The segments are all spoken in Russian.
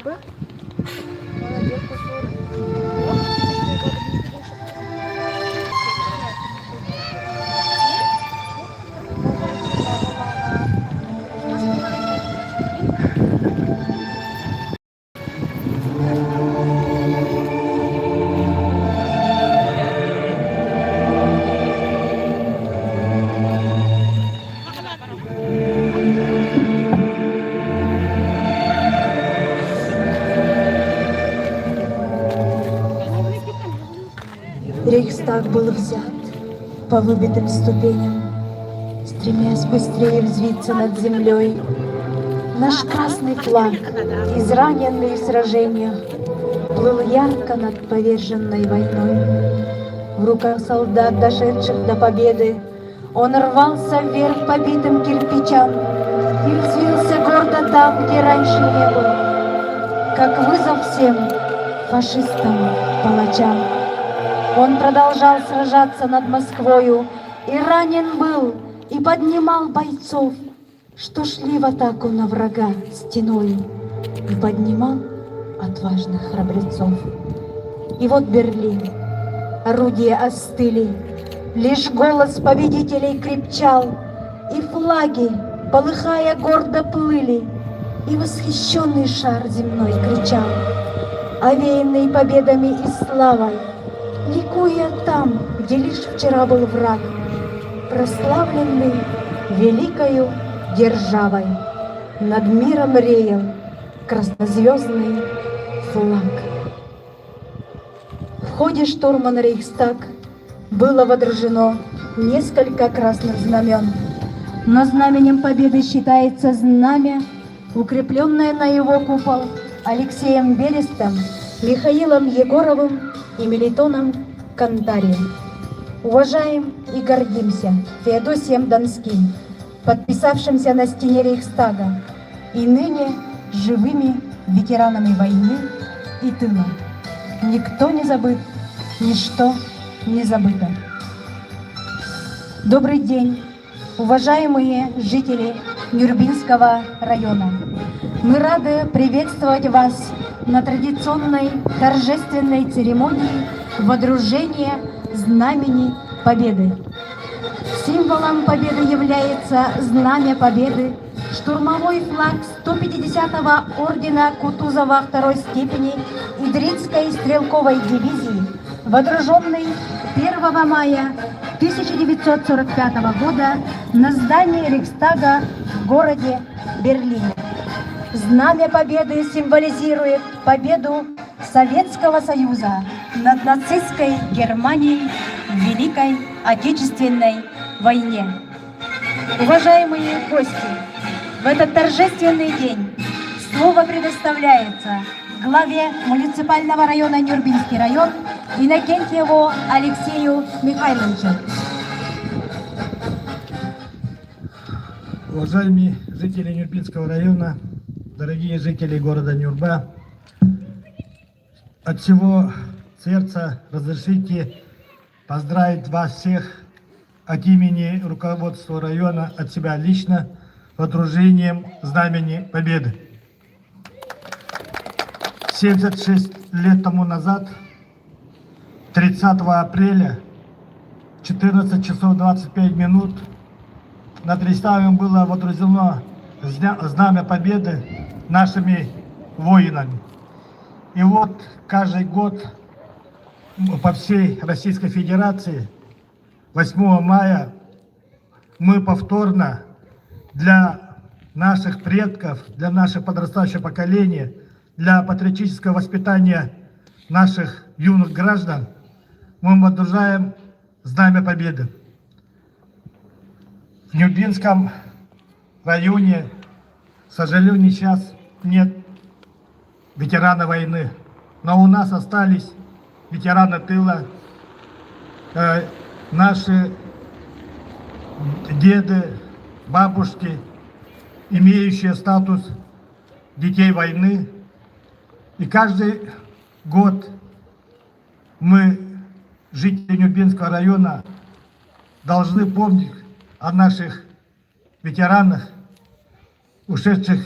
Нюрбы. Молодец, какой. Рейхстаг был взят по выбитым ступеням, стремясь быстрее взвиться над землей. Наш красный флаг, израненный в сражениях, плыл ярко над поверженной войной. В руках солдат, дошедших до победы, он рвался вверх по битым кирпичам и взвился гордо там, где раньше не был, как вызов всем фашистам, палачам. Он продолжал сражаться над Москвою, и ранен был, и поднимал бойцов, что шли в атаку на врага стеной, и поднимал отважных храбрецов. И вот Берлин, орудия остыли, лишь голос победителей крепчал, и флаги, полыхая, гордо плыли, и восхищенный шар земной кричал, овеянный победами и славой, ликуя там, где лишь вчера был враг, прославленный великою державой. Над миром реял краснозвездный флаг. В ходе штурма на Рейхстаг было водружено несколько красных знамен, но знаменем победы считается знамя, укрепленное на его купол Алексеем Берестом, Михаилом Егоровым и Мелитоном Кантарием. Уважаем и гордимся Феодосием Донским, подписавшимся на стене Рейхстага, и ныне живыми ветеранами войны и тыла. Никто не забыт, ничто не забыто. Добрый день, уважаемые жители Нюрбинского района. Мы рады приветствовать вас на традиционной торжественной церемонии водружения Знамени Победы. Символом победы является Знамя Победы, штурмовой флаг 150-го ордена Кутузова второй степени Идринской стрелковой дивизии, водруженный 1 мая 1945 года на здании Рейхстага в городе Берлине. Знамя Победы символизирует победу Советского Союза над нацистской Германией в Великой Отечественной войне. Уважаемые гости, в этот торжественный день слово предоставляется главе муниципального района Нюрбинский район Иннокентьеву Алексею Михайловичу. Уважаемые жители Нюрбинского района, дорогие жители города Нюрба, от всего сердца разрешите поздравить вас всех от имени руководства района, от себя лично, водружением Знамени Победы. 76 лет тому назад, 30 апреля, 14 часов 25 минут, над Рейхстагом было водружено Знамя Победы нашими воинами. И вот каждый год по всей Российской Федерации 8 мая мы повторно для наших предков, для нашего подрастающего поколения, для патриотического воспитания наших юных граждан мы водружаем Знамя Победы. В Нюрбинском районе, к сожалению, сейчас нет ветерана войны, но у нас остались ветераны тыла, наши деды, бабушки, имеющие статус детей войны. И каждый год мы, жители Нюрбинского района, должны помнить о наших ветеранах, ушедших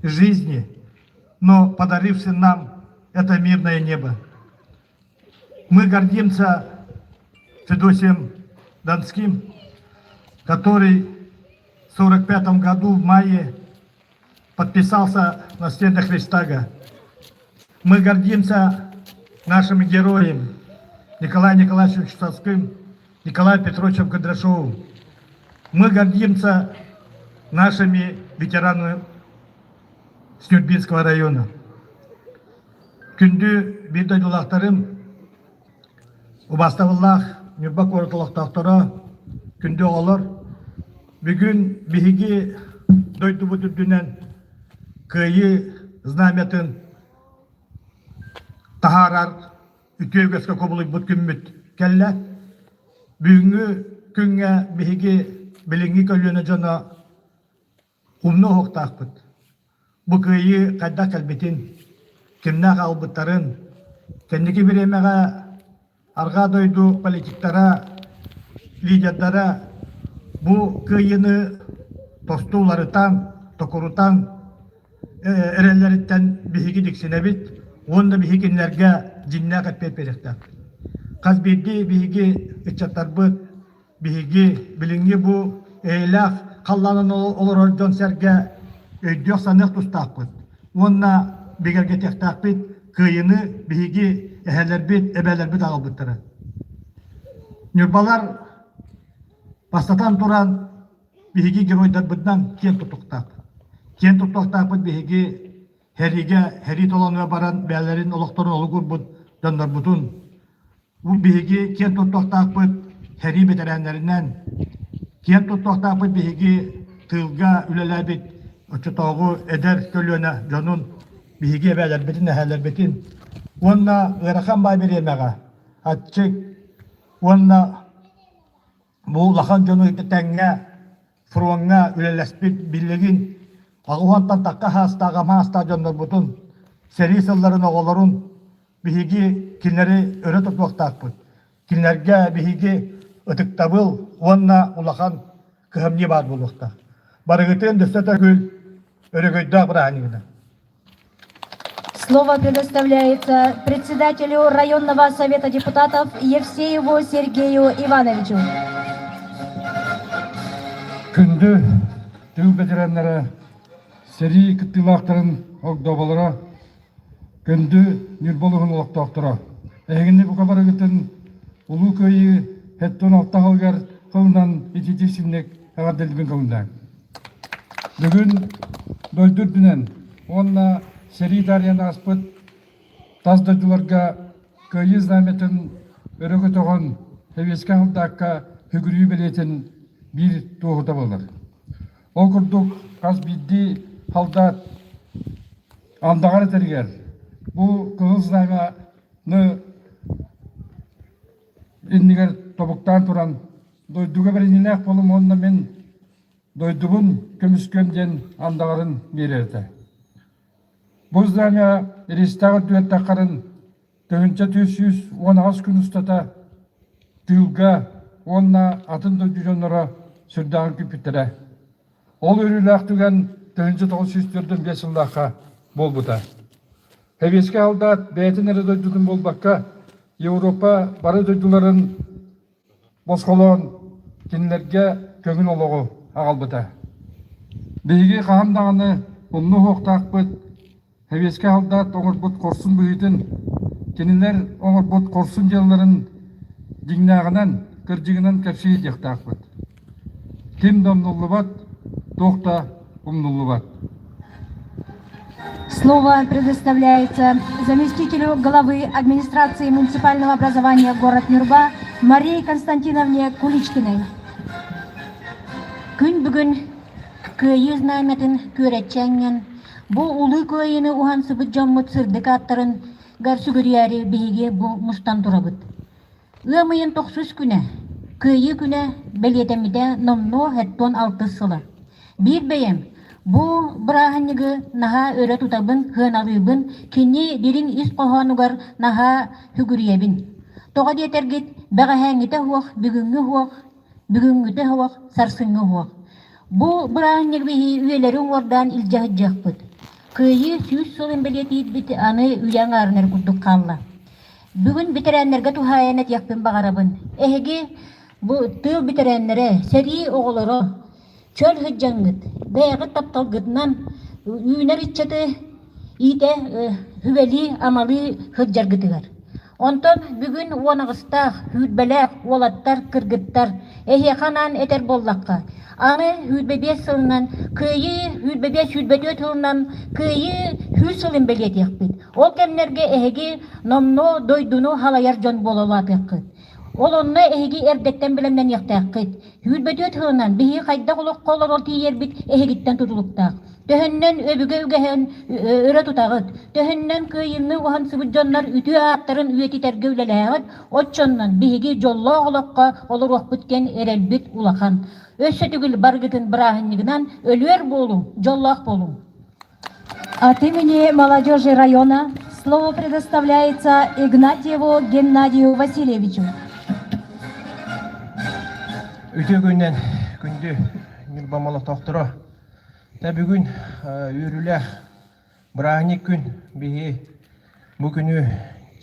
из жизни но подаривший нам это мирное небо. Мы гордимся Федосием Донским, который в 1945 году в мае подписался на стенах Рейхстага. Мы гордимся нашими героями Николаем Николаевичем Чусовским, Николаем Петровичем Кондрашовым. Мы гордимся нашими ветеранами Снюрбинского района. Күнді бидайдулақтарым, Убаставыллах, Нюрбак орталықтақтары, күнді олар, бүгін бігіге дойды бұтырдүнен күйі знаметін тахарар үтеугеске көбілі бұт күмміт кәлі, бүгінгі күнге бігіге білінгі көліні жана умны хоқтақ бұт. Бұл күйі қайда кәлбетін, кімнақ албыттарын, кәндікі бір емеға арға дойду политиктара, лидердара, бұл күйіні тостуларытан, токурутан, әрелеріттен бігігі діксіне біт, онда бігігінлерге жиннақ әтпет беректен. Қаз берді бігігі үтчаттар бұд, бігігі білінгі бұл әйлақ қалланын олар ордон сәрге өйдіқ санық тұстақ бұд. Онна бігерге тектақ біт, күйіні бігігі әхәлер біт, әбәлер біт ағыл бұттыры. Нүрбалар бастатан тұран бігігі геройдар бұддан кен тұтықтақ. Кен тұтықтақ бұд бігігі хәри толануға баран бәлерін олықтарын олығыр бұд дондар бұтын. Бұл бігігі кен тұтықтақ бұд хәри бетерәнлерінен. Кен тұтықтақ бұд бігігі тылға үлелі біт, ұчытауғы әдер көліні жонын бігігі бәлер бітін, әхәлер бітін. Онна ғырақан бай беремеға. Атчық, онна бұл лақан жону тәңге, фруанға үлеләспет білігін, ағуантан таққа хастаға маста жондар бұтын, сәрі сылларын оғыларын бігігі кілнері өрі тұтуақтақ бұд. Кілнерге бігігі ұтықтабыл, онна ұлақан көхімне бар болуқта. Барығытын дөстәті көл өрігөйді бұранығына. Слово предоставляется председателю районного совета депутатов Евсееву Сергею Ивановичу. Күнді тыл ветеранлары сери кыттылақтарын оғдабалара, күнді Нюрболығын олықтақтыра. Әгінді бұқа барығытын ұлы көйі әттон алта қалғар қылынан ететесіннек ағадылдығын қылындан. Бүгін дойдырдынан, онна сери дарияны аспыт таздырдыларға көйі знаметін өрігі тоғын әвеске қалдаққа хүгірі білетін bir doğuda bulur. Okurduk az bildi halda andağar eterger. Bu kılıç naymanı indiger topuktan turan doyduga bir inek bolum onunla men doydugun kömüskönden andağarın bererdi. Bu znayma Ristağı düet takarın tövünce 310 gün ustata tılga onunla atın doydujonlara sürdağın küpüttere. Ol örülük tügen 1904'den 5 yıldaqa bol buda. Heveske aldat beytin eri doydudun bol bakka Европа бары doyduların boskolon kinlerge köngün ologu ağal buda. Beygi qahamdağını onlu hoqtaq bud. Heveske aldat oңır bud korsun büyüdün. Kiniler oңır bud korsun jellerin dignağынан кыржыгынан кепши дехтақ бud. Ким домнулу бат, тохта умнулу бат. Слово предоставляется заместителю главы администрации муниципального образования город Нюрба Марии Константиновне Куличкиной. Күн бүгін көйі знаметін көретчәңген, бұ улы көйіні ухан сыбыт жаммыт сырдық аттарын гарсүгірияри бейге бұ мұстан тұрабыд. Үмейін 90 күні, көйі күні бәлетеміде номно хэттон 6 сылы. Bir бәйім, бұ бірағынығы наға өрі тұтабын, хыналыбын, кені дерін ис қоғануғар наға хүгіребін. Тоға детергет бәғәхәңіті хуақ, бүгінгіті хуақ, сарсыңы хуақ. Бұ бірағынығы бейі үйелерін ордан илжағы жақпыд. Кыйы сүүс солын белетиит бит аны үйәң арынар курдук қалла. Бүгін битерәннәргә тухаянат яқпен бағарабын. Эһеги бу тыл битерәннәре сәри оғылары чөл хыджаңгыт, бәйгыт тапталгытнан үйнер итчеті ите хүвели амалы хыджаргытыгар. Онтон бүгін уанағыстақ, хүйтбәләк, олаттар, кыргыттар, әхеқанан әтер боллаққа. Аны хүйтбәбе сылынан, күйі хүйтбәбе хүйтбәтө тылынан, күйі хүй сылын бәлет яқпыд. Ол кәмнерге әхеги номно дойдуну халаяр жон болалат яқпыд. Ол онны әхеги әрдеттен білімден яқтақпыд. Хүйтбәтө тылынан, бігі қайда қолық қолыр ол тиер бит әхегіттен тұтылықтақ. Төһөннән өбүгө үгәһен өрә тутагыт. Төһөннән кыйынны ухан сыбыҗаннар үтү аттарын үетитәргә үләләгәт. Отчоннан биһиги жолла оглакка олор вакыткән эрелбит улахан. Өсө түгел баргытын бирахыннигынан өлөр болу, жоллак болу. От имени молодежи района слово предоставляется Игнатьеву Геннадию Васильевичу. Өтө күннән күндү мирбамала тоқтыра. Та бүгін үйрілер бірағынек күн бейі бұл күні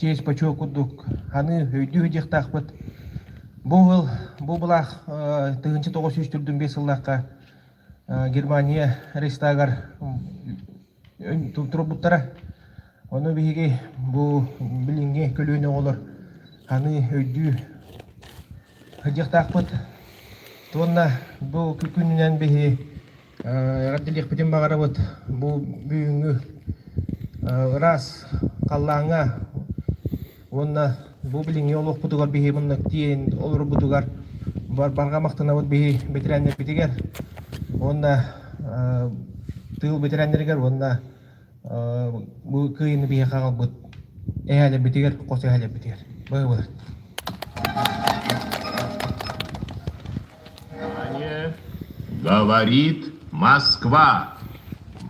тез пачуа күрдік. Аны өйді өйдек бұд. Бұл бұлақ 1935 жылдаққа Германия Рейхстагар тұрып бұттара. Оны бейге бұл білінге көліне олар. Аны өйді өйдек бұд. Тұғына бұл күнінен бейі Раддилих бітен бағарабыд бұл бүйіңі рас қаллаңа онна бұл біліңе олық бұтығар бейі мұнна тиен олыр бұтығар барға мақтына бұд бейі бетерәнер бітігер онна тыл бетерәнергер онна бұл күйіні бейі қағал бұд әйәлі бітігер қосы әйәлі бітігер бұғы бұлар. Говорит Москва.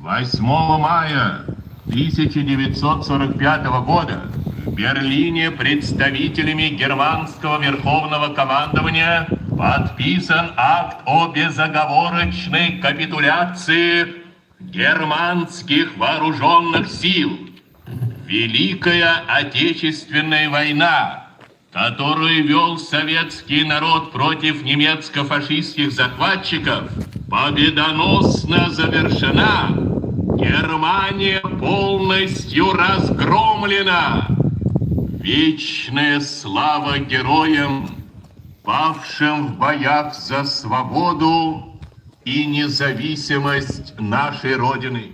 8 мая 1945 года в Берлине представителями германского верховного командования подписан акт о безоговорочной капитуляции германских вооруженных сил. Великая Отечественная война, которую вел советский народ против немецко-фашистских захватчиков, победоносно завершена. Германия полностью разгромлена. Вечная слава героям, павшим в боях за свободу и независимость нашей Родины.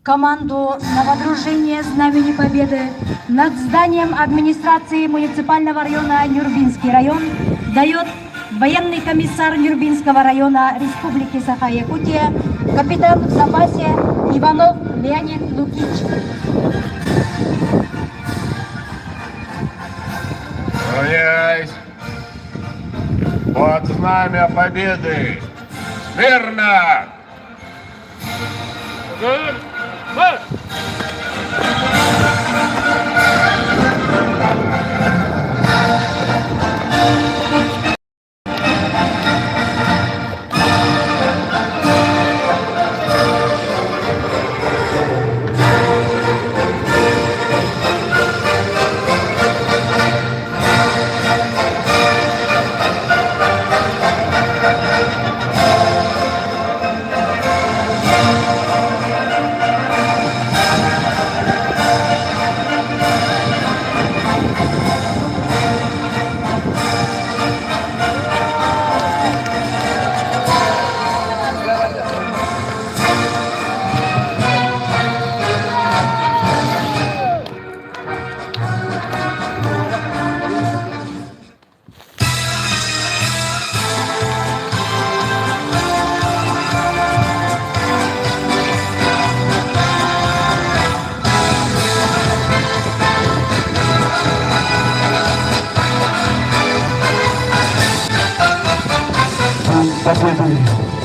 Команду на водружение Знамени Победы над зданием администрации муниципального района Нюрбинский район дает военный комиссар Нюрбинского района Республики Саха-Якутия, капитан в запасе Иванов Леонид Лукич. Равняйсь под знамя победы! Смирно! Марш!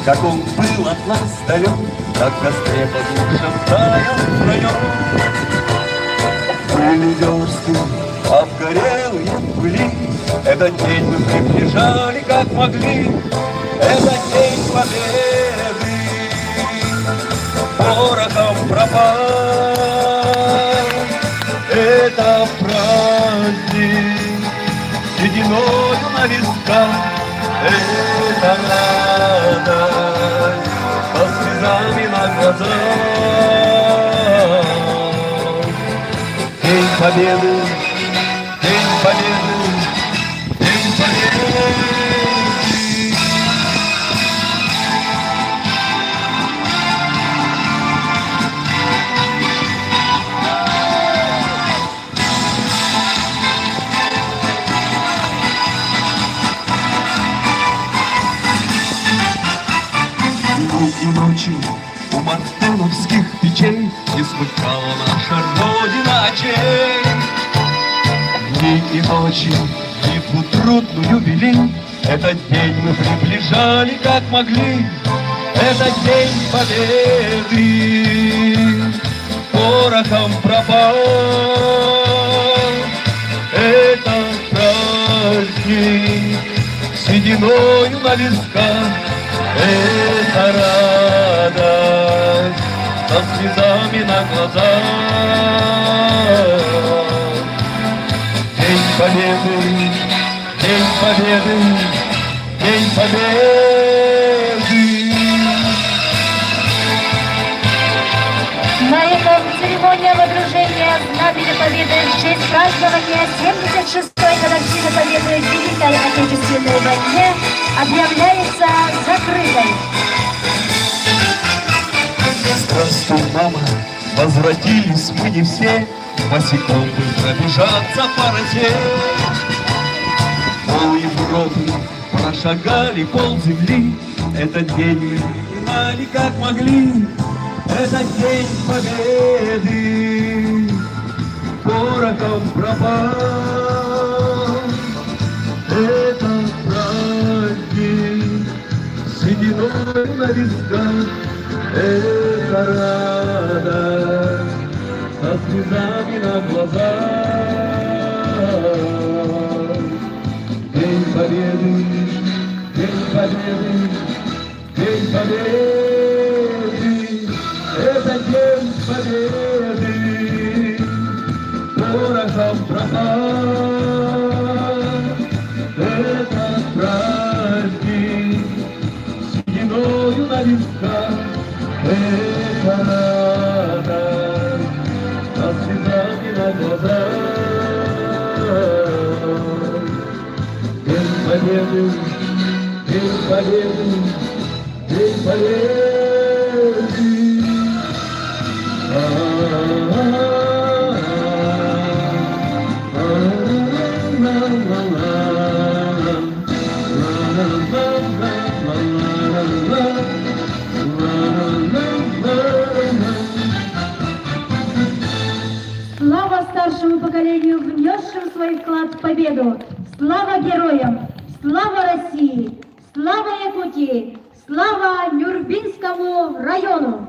Как он был от нас далек, как в костре под душем таял втроем. Были версты обгорелые пыли, этот день мы приближали как могли, этот день победы. Порохом пропал. Это праздник сединою на висках, это радость со слезами на глазах. День Победы, День Победы, День Победы. И ночью у мартыновских печей не смыкала наша Родина очей. Дни и ночи битву трудную вели, этот день мы приближали как могли, этот день победы порохом пропал. Это праздник сединою на висках, это радость со слезами на глазах. День Победы, День Победы, День Победы. На этом церемония водружения Знамени Победы в честь празднования 76-й годовщины Победы в Великой Отечественной войне объявляется закрытой. Здравствуй, мама, возвратились мы не все, босиком бы пробежаться по росе. Пол Европы прошагали полземли, этот день мы принимали как могли, этот день победы порохом пропал. Это праздник сединой на висках, это радость со слезами на глазах. День Победы, День Победы, День Победы. Это День Победы порохом пропал. Это праздник сединою на висках, это радость со слезами на глазах. День Победы, День Победы, День Победы. Слава старшему поколению, внесшим свой вклад в победу! Слава героям! Слава России! Слава Якутии! Слава Нюрбинскому району!